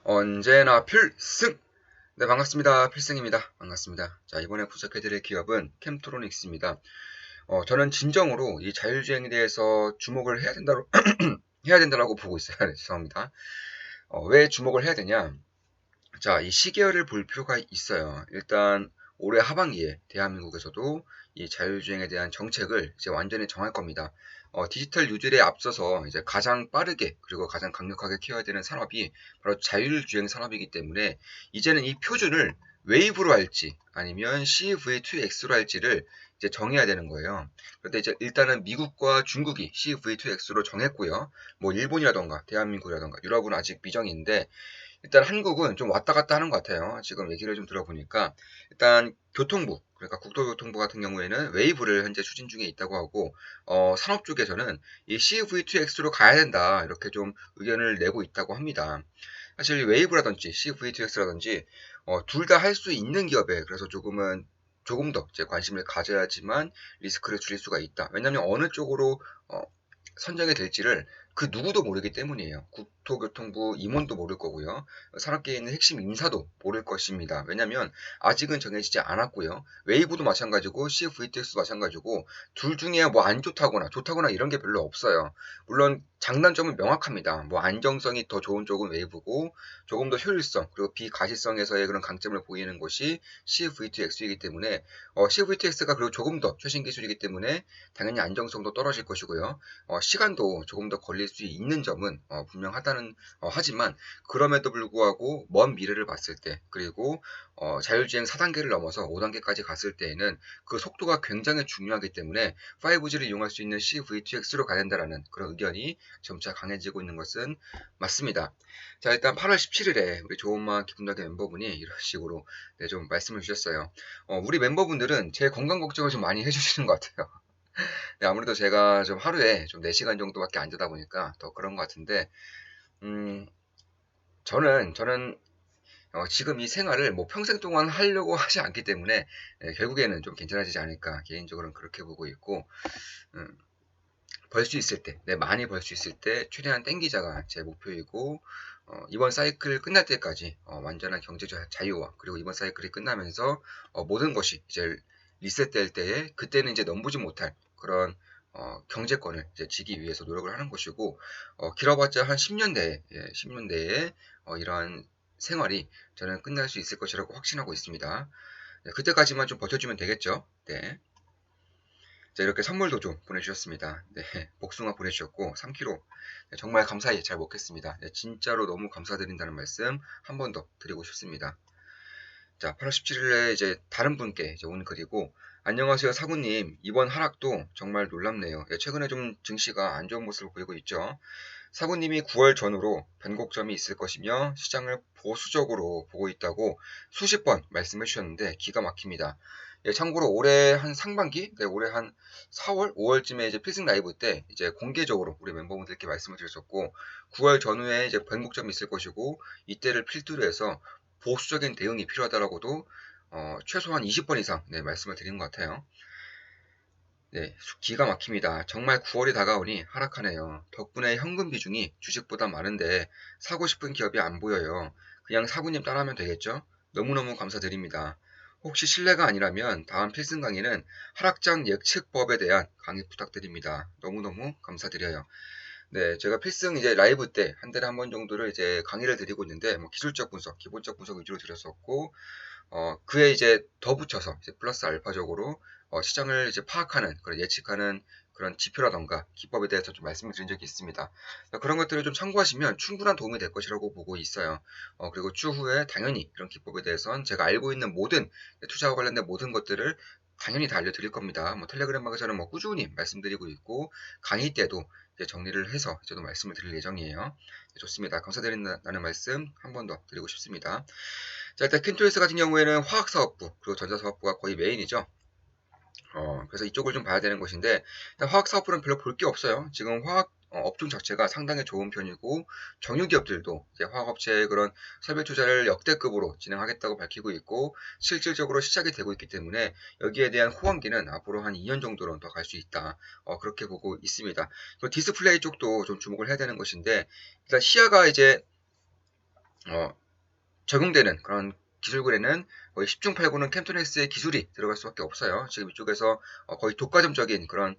언제나 필승! 네, 반갑습니다. 필승입니다. 반갑습니다. 자, 이번에 분석해드릴 기업은 캠트로닉스입니다. 저는 진정으로 이 자율주행에 대해서 주목을 해야 된다고, 해야 된다고 보고 있어요. 네, 죄송합니다. 왜 주목을 해야 되냐? 자, 이 시계열을 볼 필요가 있어요. 일단, 올해 하반기에 대한민국에서도 이 자율주행에 대한 정책을 이제 완전히 정할 겁니다. 디지털 유질에 앞서서 이제 가장 빠르게 그리고 가장 강력하게 키워야 되는 산업이 바로 자율주행 산업이기 때문에 이제는 이 표준을 웨이브로 할지 아니면 CV2X로 할지를 이제 정해야 되는 거예요. 그런데 이제 일단은 미국과 중국이 CV2X로 정했고요. 뭐 일본이라던가 대한민국이라던가 유럽은 아직 미정인데 일단 한국은 좀 왔다 갔다 하는 것 같아요. 지금 얘기를 좀 들어보니까 일단 교통부, 그러니까 국토교통부 같은 경우에는 웨이브를 현재 추진 중에 있다고 하고 산업 쪽에서는 이 CV2X로 가야 된다 이렇게 좀 의견을 내고 있다고 합니다. 사실 웨이브라든지 CV2X라든지 둘 다 할 수 있는 기업에 그래서 조금 더 이제 관심을 가져야지만 리스크를 줄일 수가 있다. 왜냐하면 어느 쪽으로 어, 선정이 될지를 그 누구도 모르기 때문이에요. 국토교통부 임원도 모를 거고요. 산업계에 있는 핵심 인사도 모를 것입니다. 왜냐하면 아직은 정해지지 않았고요. 웨이브도 마찬가지고 CFVTX도 마찬가지고 둘 중에 뭐 안 좋다거나 이런 게 별로 없어요. 물론 장단점은 명확합니다. 뭐 안정성이 더 좋은 쪽은 웨이브고 조금 더 효율성 그리고 비가시성에서의 그런 강점을 보이는 것이 CVTX이기 때문에 CVTX가 그리고 조금 더 최신 기술이기 때문에 당연히 안정성도 떨어질 것이고요. 시간도 조금 더 걸릴 수 있는 점은 분명하다는 하지만 그럼에도 불구하고 먼 미래를 봤을 때 그리고 자율주행 4단계를 넘어서 5단계까지 갔을 때에는 그 속도가 굉장히 중요하기 때문에 5G를 이용할 수 있는 CVTX로 가야 된다는 그런 의견이 점차 강해지고 있는 것은 맞습니다. 자, 일단 8월 17일에 우리 좋은마 기분나게 멤버분이 이런 식으로 네, 좀 말씀을 주셨어요. 우리 멤버분들은 제 건강 걱정을 좀 많이 해주시는 것 같아요. 네, 아무래도 제가 좀 하루에 좀 4시간 정도밖에 안 자다 보니까 더 그런 것 같은데, 음, 저는 지금 이 생활을 뭐 평생 동안 하려고 하지 않기 때문에 결국에는 좀 괜찮아지지 않을까 개인적으로는 그렇게 보고 있고, 벌 수 있을 때, 많이 벌 수 있을 때 최대한 땡기자가 제 목표이고, 이번 사이클 끝날 때까지 완전한 경제 자유와 그리고 이번 사이클이 끝나면서 모든 것이 이제 리셋될 때에 그때는 이제 넘보지 못할 그런 경제권을 이제 지기 위해서 노력을 하는 것이고 길어봤자 한 10년 내에 10년 내에 이러한 생활이 저는 끝날 수 있을 것이라고 확신하고 있습니다. 네, 그때까지만 좀 버텨주면 되겠죠. 네. 자, 이렇게 선물도 좀 보내주셨습니다. 네, 복숭아 보내주셨고 3kg 정말 감사히 잘 먹겠습니다. 네, 진짜로 너무 감사드린다는 말씀 한 번 더 드리고 싶습니다. 자, 8월 17일에 이제 다른 분께 이제 온 글이고 안녕하세요 사구님 이번 하락도 정말 놀랍네요. 최근에 좀 증시가 안 좋은 모습을 보이고 있죠. 사부님이 9월 전후로 변곡점이 있을 것이며 시장을 보수적으로 보고 있다고 수십 번 말씀해 주셨는데 기가 막힙니다. 참고로 올해 한 상반기, 올해 한 4월, 5월쯤에 이제 필승 라이브 때 이제 공개적으로 우리 멤버분들께 말씀을 드렸었고 9월 전후에 이제 변곡점이 있을 것이고 이때를 필두로 해서 보수적인 대응이 필요하다라고도 최소한 20번 이상 말씀을 드린 것 같아요. 네, 기가 막힙니다. 정말 9월이 다가오니 하락하네요. 덕분에 현금 비중이 주식보다 많은데 사고 싶은 기업이 안 보여요. 그냥 사부님 따라하면 되겠죠? 너무너무 감사드립니다. 혹시 실례가 아니라면 다음 필승 강의는 하락장 예측법에 대한 강의 부탁드립니다. 너무너무 감사드려요. 네, 제가 필승 이제 라이브 때 한 달에 한 번 정도를 이제 강의를 드리고 있는데 뭐 기술적 분석, 기본적 분석 위주로 드렸었고 그에 이제 더 붙여서 이제 플러스 알파적으로 시장을 이제 파악하는 그런 예측하는 그런 지표라던가 기법에 대해서 좀 말씀을 드린 적이 있습니다. 그런 것들을 좀 참고하시면 충분한 도움이 될 것이라고 보고 있어요. 그리고 추후에 당연히 이런 기법에 대해서는 제가 알고 있는 모든 투자와 관련된 모든 것들을 당연히 다 알려드릴 겁니다. 뭐 텔레그램방에서는 뭐 꾸준히 말씀드리고 있고 강의 때도 이제 정리를 해서 이제도 말씀을 드릴 예정이에요. 네, 좋습니다. 감사드린다는 말씀 한 번 더 드리고 싶습니다. 자, 일단 킨토리스 같은 경우에는 화학사업부 그리고 전자사업부가 거의 메인이죠. 그래서 이쪽을 좀 봐야 되는 것인데 화학사업부는 별로 볼 게 없어요. 지금 화학 업종 자체가 상당히 좋은 편이고 정유기업들도 이제 화학업체의 그런 설비 투자를 역대급으로 진행하겠다고 밝히고 있고 실질적으로 시작이 되고 있기 때문에 여기에 대한 호황기는 앞으로 한 2년 정도는 더 갈 수 있다. 그렇게 보고 있습니다. 그리고 디스플레이 쪽도 좀 주목을 해야 되는 것인데 일단 시야가 이제 적용되는 그런 기술군에는 거의 10중 8구는 캠토닉스의 기술이 들어갈 수밖에 없어요. 지금 이쪽에서 거의 독과점적인 그런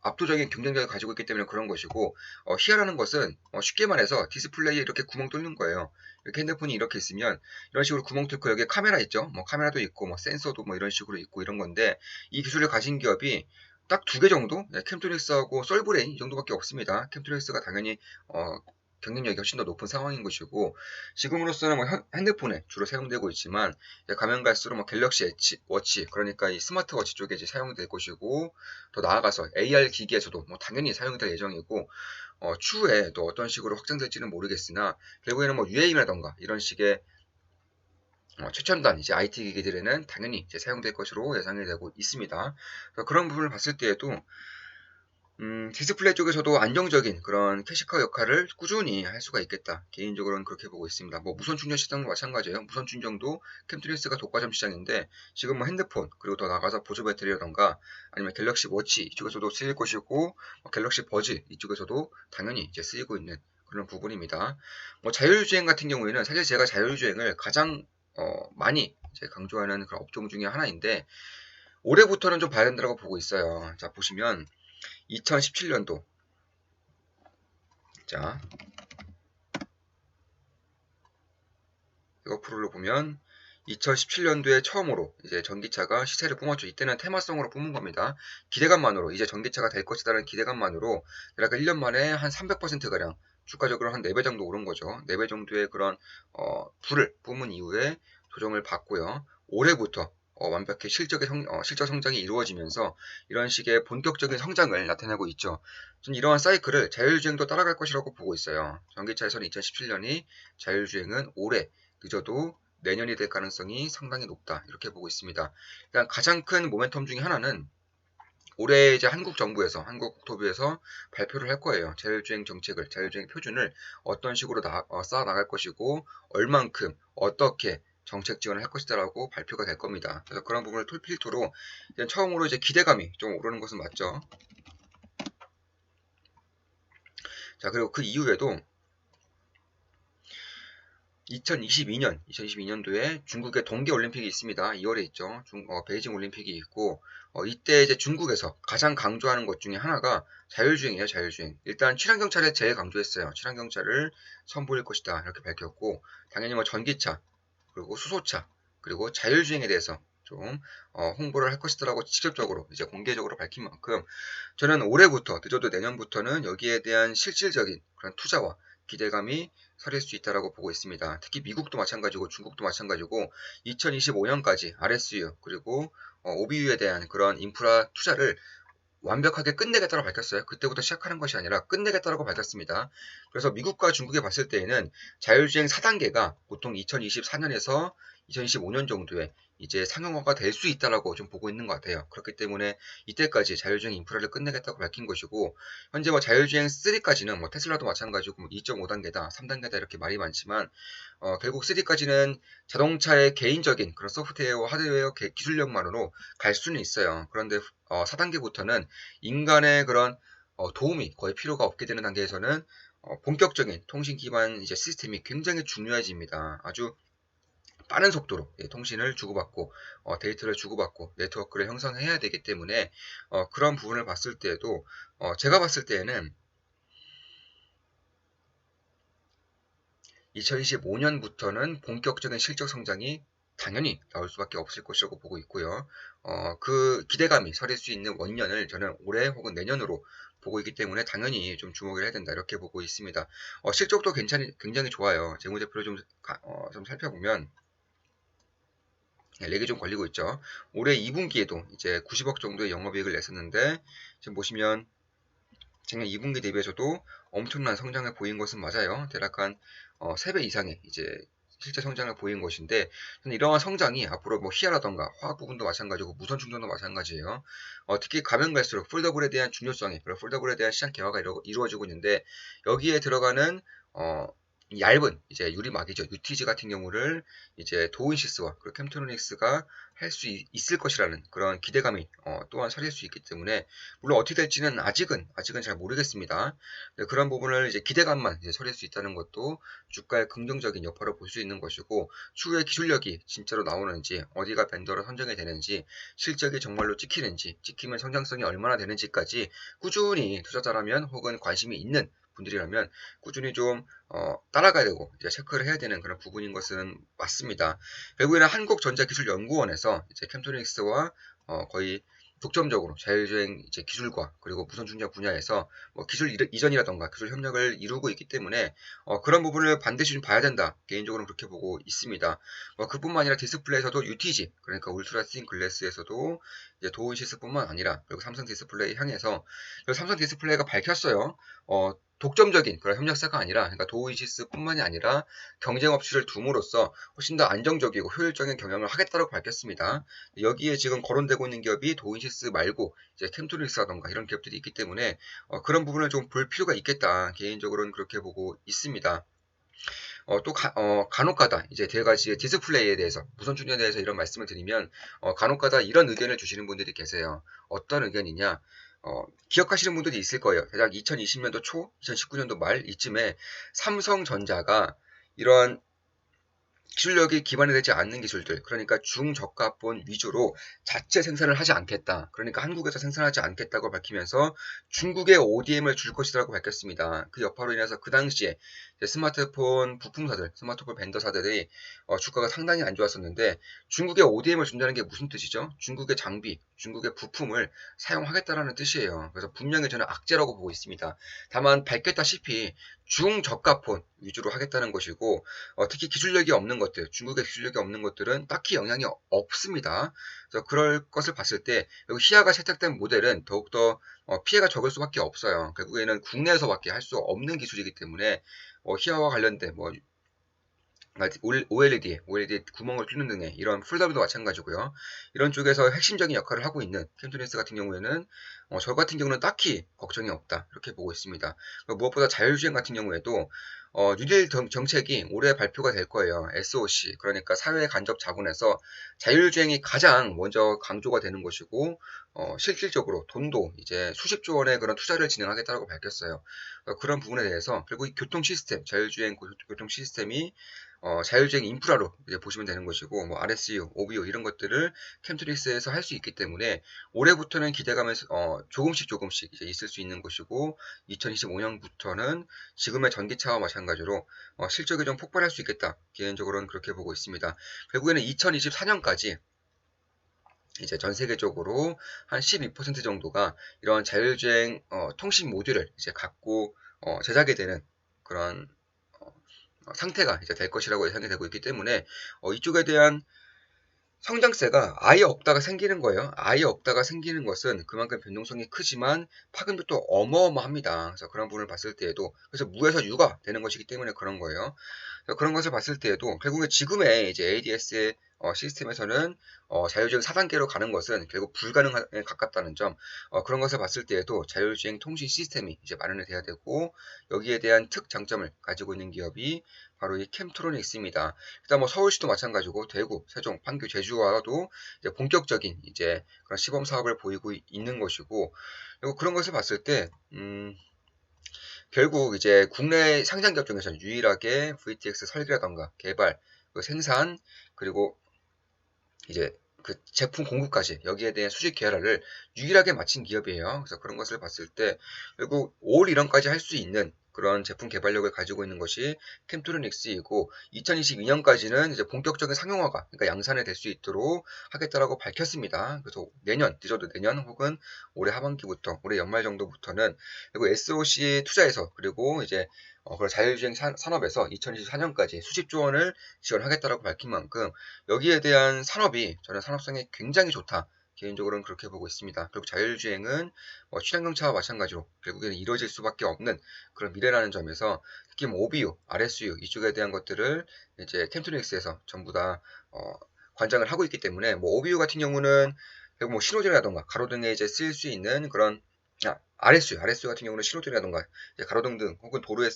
압도적인 경쟁력을 가지고 있기 때문에 그런 것이고, 희야라는 것은 쉽게 말해서 디스플레이에 이렇게 구멍 뚫는 거예요. 이렇게 핸드폰이 이렇게 있으면 이런 식으로 구멍 뚫고 여기에 카메라 있죠. 뭐 카메라도 있고 뭐 센서도 뭐 이런 식으로 있고 이런 건데, 이 기술을 가진 기업이 딱 두 개 정도, 캠토닉스하고 솔브레인 이 정도밖에 없습니다. 캠토닉스가 당연히 경쟁력이 훨씬 더 높은 상황인 것이고, 지금으로서는 뭐 핸드폰에 주로 사용되고 있지만 가면 갈수록 뭐 갤럭시 워치, 그러니까 이 스마트워치 쪽에 이제 사용될 것이고, 더 나아가서 AR 기기에서도 뭐 당연히 사용이 될 예정이고, 추후에 또 어떤 식으로 확장될지는 모르겠으나 결국에는 뭐 UAM이라던가 이런 식의 최첨단 이제 IT 기기들에는 당연히 이제 사용될 것으로 예상이 되고 있습니다. 그런 부분을 봤을 때에도 디스플레이 쪽에서도 안정적인 그런 캐시커 역할을 꾸준히 할 수가 있겠다. 개인적으로는 그렇게 보고 있습니다. 뭐 무선 충전 시장도 마찬가지예요. 무선 충전도 캠트리스가 독과점 시장인데, 지금 뭐 핸드폰, 그리고 더 나가서 보조 배터리라던가 아니면 갤럭시 워치 이쪽에서도 쓰일 것이고, 갤럭시 버즈 이쪽에서도 당연히 이제 쓰이고 있는 그런 부분입니다. 뭐 자율주행 같은 경우에는 사실 제가 자율주행을 가장 많이 이제 강조하는 그런 업종 중에 하나인데, 올해부터는 좀 봐야 된다고 보고 있어요. 자, 보시면 2017년도, 자 이거 프로를 보면 2017년도에 처음으로 이제 전기차가 시세를 뿜었죠. 이때는 테마성으로 뿜은 겁니다. 기대감만으로 이제 전기차가 될 것이다라는 기대감만으로 대략 1년 만에 한 300%가량 주가적으로 한 4배 정도 오른 거죠. 4배 정도의 그런 불을 뿜은 이후에 조정을 받고요. 올해부터 완벽히 실적 성장이 이루어지면서 이런 식의 본격적인 성장을 나타내고 있죠. 저는 이러한 사이클을 자율주행도 따라갈 것이라고 보고 있어요. 전기차에서는 2017년이, 자율주행은 올해, 늦어도 내년이 될 가능성이 상당히 높다, 이렇게 보고 있습니다. 일단 가장 큰 모멘텀 중에 하나는 올해 이제 한국 정부에서, 한국 국토부에서 발표를 할 거예요. 자율주행 정책을, 자율주행 표준을 어떤 식으로 쌓아 나갈 것이고, 얼만큼 어떻게 정책 지원을 할 것이다라고 발표가 될 겁니다. 그래서 그런 부분을 필두로 처음으로 이제 기대감이 좀 오르는 것은 맞죠. 자, 그리고 그 이후에도 2022년도에 중국의 동계올림픽이 있습니다. 2월에 있죠. 베이징 올림픽이 있고, 이때 이제 중국에서 가장 강조하는 것 중에 하나가 자율주행이에요, 자율주행. 일단 친환경차를 제일 강조했어요. 친환경차를 선보일 것이다, 이렇게 밝혔고, 당연히 뭐 전기차, 그리고 수소차, 그리고 자율주행에 대해서 좀 홍보를 할 것이다라고 직접적으로 이제 공개적으로 밝힌 만큼, 저는 올해부터, 늦어도 내년부터는 여기에 대한 실질적인 그런 투자와 기대감이 서릴 수 있다라고 보고 있습니다. 특히 미국도 마찬가지고 중국도 마찬가지고 2025년까지 RSU 그리고 OBU에 대한 그런 인프라 투자를 완벽하게 끝내겠다고 밝혔어요. 그때부터 시작하는 것이 아니라 끝내겠다고 밝혔습니다. 그래서 미국과 중국에 봤을 때에는 자율주행 4단계가 보통 2024년에서 2025년 정도에 이제 상용화가 될 수 있다라고 좀 보고 있는 것 같아요. 그렇기 때문에 이때까지 자율주행 인프라를 끝내겠다고 밝힌 것이고, 현재 뭐 자율주행 3까지는 뭐 테슬라도 마찬가지고 2.5단계다, 3단계다 이렇게 말이 많지만 결국 3까지는 자동차의 개인적인 그런 소프트웨어와 하드웨어 기술력만으로 갈 수는 있어요. 그런데 4단계부터는 인간의 그런 도움이 거의 필요가 없게 되는 단계에서는 본격적인 통신 기반 이제 시스템이 굉장히 중요해집니다. 아주 빠른 속도로 통신을 주고받고 데이터를 주고받고 네트워크를 형성해야 되기 때문에 그런 부분을 봤을 때에도 제가 봤을 때에는 2025년부터는 본격적인 실적 성장이 당연히 나올 수밖에 없을 것이라고 보고 있고요. 그 기대감이 서릴 수 있는 원년을 저는 올해 혹은 내년으로 보고 있기 때문에 당연히 좀 주목을 해야 된다, 이렇게 보고 있습니다. 실적도 굉장히 좋아요. 재무제표를 좀 살펴보면 렉이 좀 걸리고 있죠. 올해 2분기에도 이제 90억 정도의 영업이익을 냈었는데, 지금 보시면 작년 2분기 대비해서도 엄청난 성장을 보인 것은 맞아요. 대략 한 3배 이상의 이제 실제 성장을 보인 것인데, 저는 이러한 성장이 앞으로 뭐 희야라던가 화학 부분도 마찬가지고 무선 충전도 마찬가지예요. 특히 가면 갈수록 폴더블에 대한 중요성이, 그리고 폴더블에 대한 시장 개화가 이루어지고 있는데, 여기에 들어가는 얇은 이제 유리막이죠. UTG 같은 경우를 이제 도우인시스와 그리고 캠트로닉스가 할 수 있을 것이라는 그런 기대감이 또한 서릴 수 있기 때문에, 물론 어떻게 될지는 아직은 잘 모르겠습니다. 그런 부분을 이제 기대감만 이제 서릴 수 있다는 것도 주가의 긍정적인 여파로 볼 수 있는 것이고, 추후에 기술력이 진짜로 나오는지, 어디가 벤더로 선정이 되는지, 실적이 정말로 찍히는지, 찍히면 성장성이 얼마나 되는지까지 꾸준히 투자자라면 혹은 관심이 있는 분들이라면 꾸준히 좀 따라가야 되고 이제 체크를 해야 되는 그런 부분인 것은 맞습니다. 결국에는 한국전자기술연구원에서 이제 캠토닉스와 거의 독점적으로 자율주행 이제 기술과 그리고 무선 충전 분야에서 뭐 기술 이전이라던가 기술 협력을 이루고 있기 때문에 그런 부분을 반드시 좀 봐야 된다. 개인적으로는 그렇게 보고 있습니다. 그뿐만 아니라 디스플레이에서도 UTG, 그러니까 울트라 씬 글래스에서도 이제 도우시스뿐만 아니라 그리고 삼성 디스플레이 향해서, 삼성 디스플레이가 밝혔어요. 독점적인 그런 협력사가 아니라, 그러니까 도우이시스뿐만이 아니라 경쟁 업체를 둠으로써 훨씬 더 안정적이고 효율적인 경영을 하겠다고 밝혔습니다. 여기에 지금 거론되고 있는 기업이 도우이시스 말고 이제 캠토닉스라던가 이런 기업들이 있기 때문에 그런 부분을 좀 볼 필요가 있겠다. 개인적으로는 그렇게 보고 있습니다. 또 간혹가다 이제 대가지의 디스플레이에 대해서, 무선 충전에 대해서 이런 말씀을 드리면 간혹가다 이런 의견을 주시는 분들이 계세요. 어떤 의견이냐? 기억하시는 분들이 있을 거예요. 대략 2020년도 초, 2019년도 말 이쯤에 삼성전자가 이러한 기술력이 기반이 되지 않는 기술들, 그러니까 중저가폰 위주로 자체 생산을 하지 않겠다. 그러니까 한국에서 생산하지 않겠다고 밝히면서 중국에 ODM을 줄 것이라고 밝혔습니다. 그 여파로 인해서 그 당시에 스마트폰 부품사들, 스마트폰 벤더사들이 주가가 상당히 안 좋았었는데, 중국에 ODM을 준다는 게 무슨 뜻이죠? 중국의 장비, 중국의 부품을 사용하겠다라는 뜻이에요. 그래서 분명히 저는 악재라고 보고 있습니다. 다만 밝혔다시피 중저가폰 위주로 하겠다는 것이고, 특히 기술력이 없는 것들, 중국의 기술력이 없는 것들은 딱히 영향이 없습니다. 그래서 그럴 것을 봤을 때 여기 히아가 채택된 모델은 더욱더 피해가 적을 수밖에 없어요. 결국에는 국내에서밖에 할 수 없는 기술이기 때문에 히아와 관련된 뭐 OLED 구멍을 뚫는 등의 이런 폴더블도 마찬가지고요. 이런 쪽에서 핵심적인 역할을 하고 있는 캠토닉스 같은 경우에는 저 같은 경우는 딱히 걱정이 없다, 이렇게 보고 있습니다. 무엇보다 자율주행 같은 경우에도 뉴딜 정책이 올해 발표가 될 거예요. SOC, 그러니까 사회 간접 자본에서 자율주행이 가장 먼저 강조가 되는 것이고, 실질적으로 돈도 이제 수십조 원의 그런 투자를 진행하겠다고 밝혔어요. 그런 부분에 대해서 결국 이 교통 시스템, 자율주행 교통 시스템이 자율주행 인프라로 이제 보시면 되는 것이고, 뭐 RSU, OBU 이런 것들을 캠트릭스에서 할 수 있기 때문에 올해부터는 기대감을 조금씩 이제 있을 수 있는 것이고, 2025년부터는 지금의 전기차와 마찬가지로 실적이 좀 폭발할 수 있겠다. 개인적으로는 그렇게 보고 있습니다. 결국에는 2024년까지 이제 전 세계적으로 한 12% 정도가 이런 자율주행 통신 모듈을 이제 갖고 제작이 되는 그런 상태가 이제 될 것이라고 예상이 되고 있기 때문에 이쪽에 대한 성장세가 아예 없다가 생기는 거예요. 아예 없다가 생기는 것은 그만큼 변동성이 크지만 파급도 또 어마어마합니다. 그래서 그런 부분을 봤을 때에도, 그래서 무에서 유가 되는 것이기 때문에 그런 거예요. 그런 것을 봤을 때에도 결국에 지금의 이제 ADS의 시스템에서는 자율주행 4단계로 가는 것은 결국 불가능에 가깝다는 점, 그런 것을 봤을 때에도 자율주행 통신 시스템이 이제 마련이 돼야 되고, 여기에 대한 특장점을 가지고 있는 기업이 바로 이 캠트로닉스입니다. 일단 뭐 서울시도 마찬가지고 대구, 세종, 판교, 제주와도 이제 본격적인 이제 그런 시범 사업을 보이고 있는 것이고, 그리고 그런 것을 봤을 때 결국 이제 국내 상장 기업 중에서는 유일하게 VTX 설계라던가 개발, 그 생산, 그리고 이제 그 제품 공급까지 여기에 대한 수직 계열을 유일하게 마친 기업이에요. 그래서 그런 것을 봤을 때 결국 올 1원까지 할 수 있는 그런 제품 개발력을 가지고 있는 것이 캠트로닉스이고, 2022년까지는 이제 본격적인 상용화가, 그러니까 양산이 될 수 있도록 하겠다라고 밝혔습니다. 그래서 내년, 늦어도 내년 혹은 올해 하반기부터, 올해 연말 정도부터는 그리고 SOC 투자에서, 그리고 이제 그런 자율주행 산업에서 2024년까지 수십조 원을 지원하겠다라고 밝힌 만큼 여기에 대한 산업이, 저는 산업성이 굉장히 좋다. 개인적으로는 그렇게 보고 있습니다. 그리고 자율주행은 친환경차와 마찬가지로 결국에는 이루어질 수밖에 없는 그런 미래라는 점에서, 특히 뭐 OBU, RSU 이쪽에 대한 것들을 이제 캠트닉스에서 전부 다 관장을 하고 있기 때문에, 뭐 OBU 같은 경우는 결국 뭐 신호등이라던가 가로등에 이제 쓰일 수 있는 그런 RSU 같은 경우는 신호등이라던가 가로등 등 혹은 도로에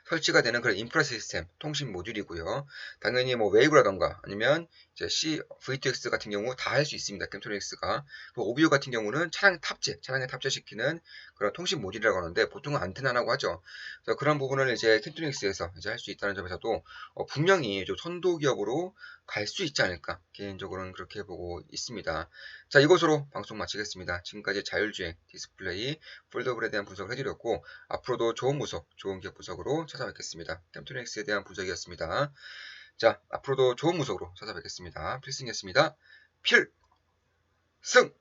설치가 되는 그런 인프라 시스템, 통신 모듈이고요. 당연히 뭐 웨이브라던가 아니면 이제 VTX 같은 경우 다 할 수 있습니다. 캠트로닉스가. OBU 같은 경우는 차량에 탑재시키는 그런 통신 모듈이라고 하는데 보통은 안테나라고 하죠. 그래서 그런 부분을 이제 캠트로닉스에서 이제 할 수 있다는 점에서도 분명히 좀 선도 기업으로 갈 수 있지 않을까 개인적으로는 그렇게 보고 있습니다. 자, 이것으로 방송 마치겠습니다. 지금까지 자율주행 디스플레이 폴더블에 대한 분석을 해드렸고 앞으로도 좋은 분석, 좋은 기업 분석으로 찾아뵙겠습니다. 캠토닉스에 대한 분석이었습니다. 자, 앞으로도 좋은 분석으로 찾아뵙겠습니다. 필승이었습니다. 필승!